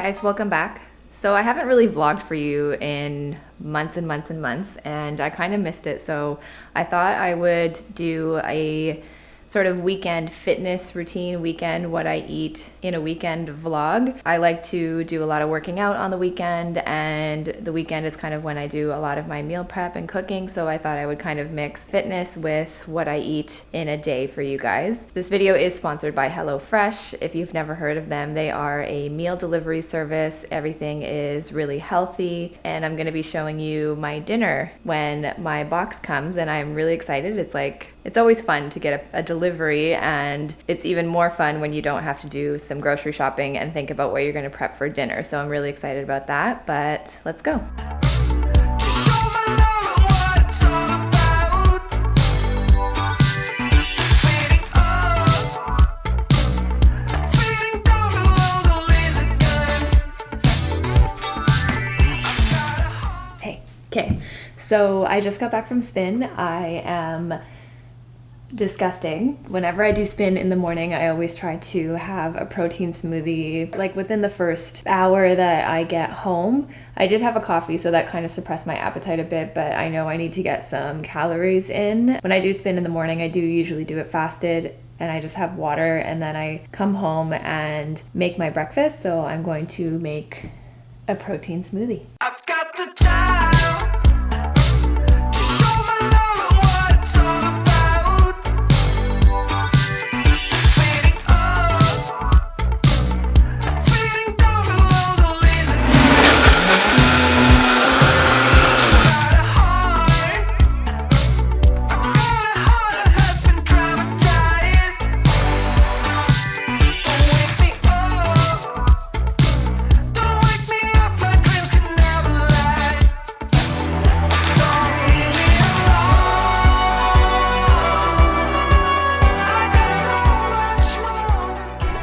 guys, welcome back. So I haven't really vlogged for you in months and months and months, and I kind of missed it, so I thought I would do a sort of weekend fitness routine, weekend what I eat in a weekend vlog. I like to do a lot of working out on the weekend, and the weekend is kind of when I do a lot of my meal prep and cooking, so I thought I would kind of mix fitness with what I eat in a day for you guys. This video is sponsored by HelloFresh. If you've never heard of them, they are a meal delivery service. Everything is really healthy, and I'm gonna be showing you my dinner when my box comes, and I'm really excited. It's always fun to get a delivery, and it's even more fun when you don't have to do some grocery shopping and think about what you're going to prep for dinner. So I'm really excited about that, but let's go. Hey, okay. So I just got back from spin. I am disgusting. Whenever I do spin in the morning, I always try to have a protein smoothie. Like within the first hour that I get home, I did have a coffee, so that kind of suppressed my appetite a bit, but I know I need to get some calories in. When I do spin in the morning, I do usually do it fasted, and I just have water, and then I come home and make my breakfast. So I'm going to make a protein smoothie. I've got the time.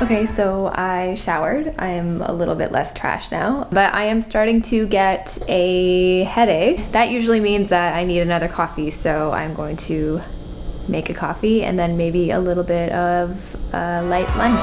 Okay, so I showered. I'm a little bit less trash now, but I am starting to get a headache. That usually means that I need another coffee, so I'm going to make a coffee and then maybe a little bit of a light lunch.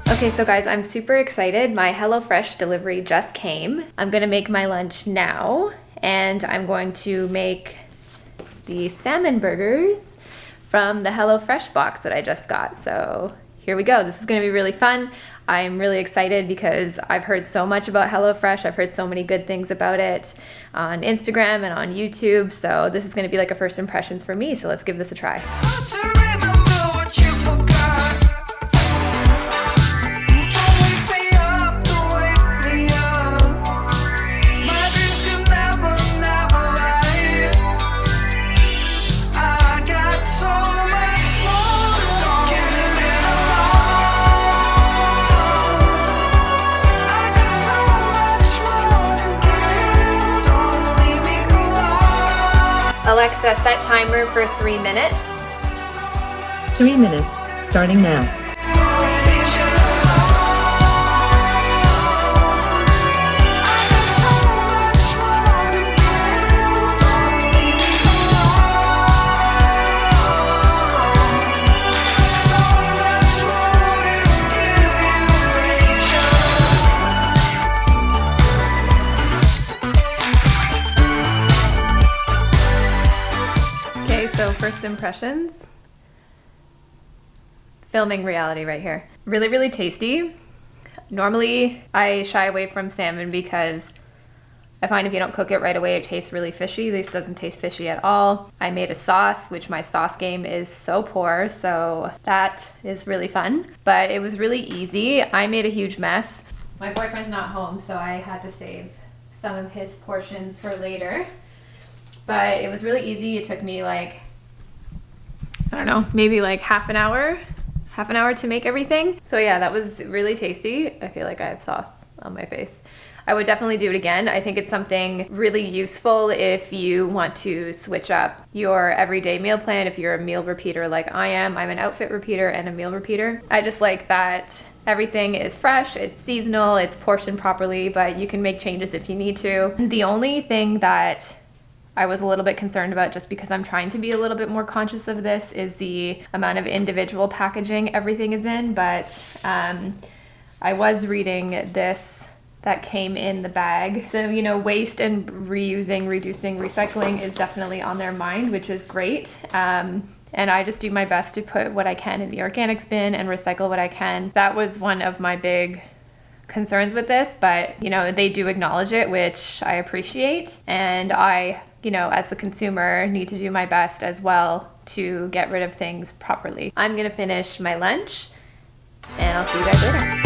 Okay, so guys, I'm super excited. My HelloFresh delivery just came. I'm gonna make my lunch now, and I'm going to make the salmon burgers from the HelloFresh box that I just got. So here we go. This is gonna be really fun. I'm really excited because I've heard so much about HelloFresh. I've heard so many good things about it on Instagram and on YouTube. So this is gonna be like a first impressions for me. So let's give this a try. Alexa, set timer for 3 minutes. 3 minutes, starting now. So first impressions, filming reality right here. Really, really tasty. Normally I shy away from salmon because I find if you don't cook it right away, it tastes really fishy. This doesn't taste fishy at all. I made a sauce, which my sauce game is so poor, so that is really fun. But it was really easy. I made a huge mess. My boyfriend's not home, so I had to save some of his portions for later. But it was really easy. It took me like I don't know, maybe like half an hour to make everything. So yeah, that was really tasty. I feel like I have sauce on my face. I would definitely do it again. I think it's something really useful if you want to switch up your everyday meal plan. If you're a meal repeater like I am, I'm an outfit repeater and a meal repeater. I just like that everything is fresh, it's seasonal, it's portioned properly, but you can make changes if you need to. The only thing that I was a little bit concerned about, just because I'm trying to be a little bit more conscious of this, is the amount of individual packaging everything is in. But I was reading this that came in the bag. So, you know, waste and reusing, reducing, recycling is definitely on their mind, which is great. And I just do my best to put what I can in the organics bin and recycle what I can. That was one of my big concerns with this, but, you know, they do acknowledge it, which I appreciate. And I, you know, as the consumer, need to do my best as well to get rid of things properly. I'm gonna finish my lunch and I'll see you guys later.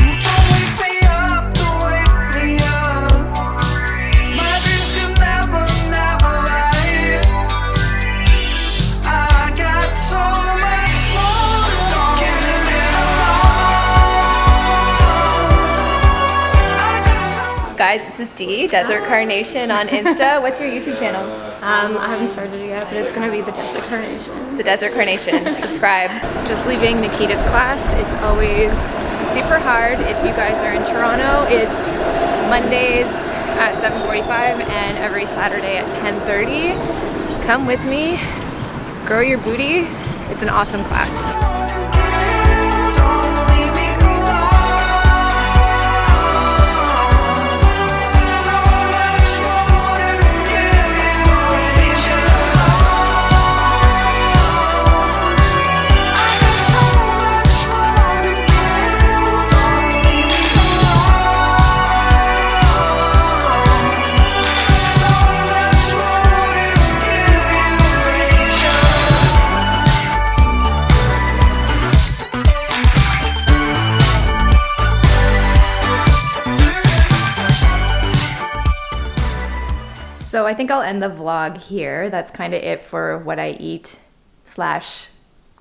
Guys, this is Dee, Desert Carnation on Insta. What's your YouTube channel? I haven't started it yet, but it's gonna be the Desert Carnation. The Desert Carnation. Subscribe. Just leaving Nikita's class. It's always super hard. If you guys are in Toronto, it's Mondays at 7:45 and every Saturday at 10:30. Come with me. Grow your booty. It's an awesome class. So I think I'll end the vlog here. That's kind of it for what I eat /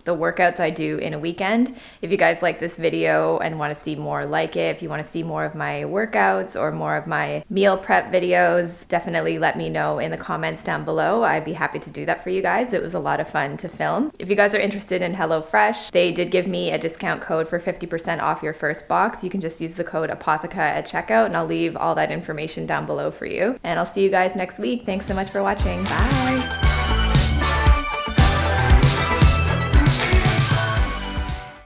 the workouts I do in a weekend. If you guys like this video and want to see more like it, if you want to see more of my workouts or more of my meal prep videos, definitely let me know in the comments down below. I'd be happy to do that for you guys. It was a lot of fun to film. If you guys are interested in HelloFresh, they did give me a discount code for 50% off your first box. You can just use the code APOTHECA at checkout, and I'll leave all that information down below for you. And I'll see you guys next week. Thanks so much for watching. Bye!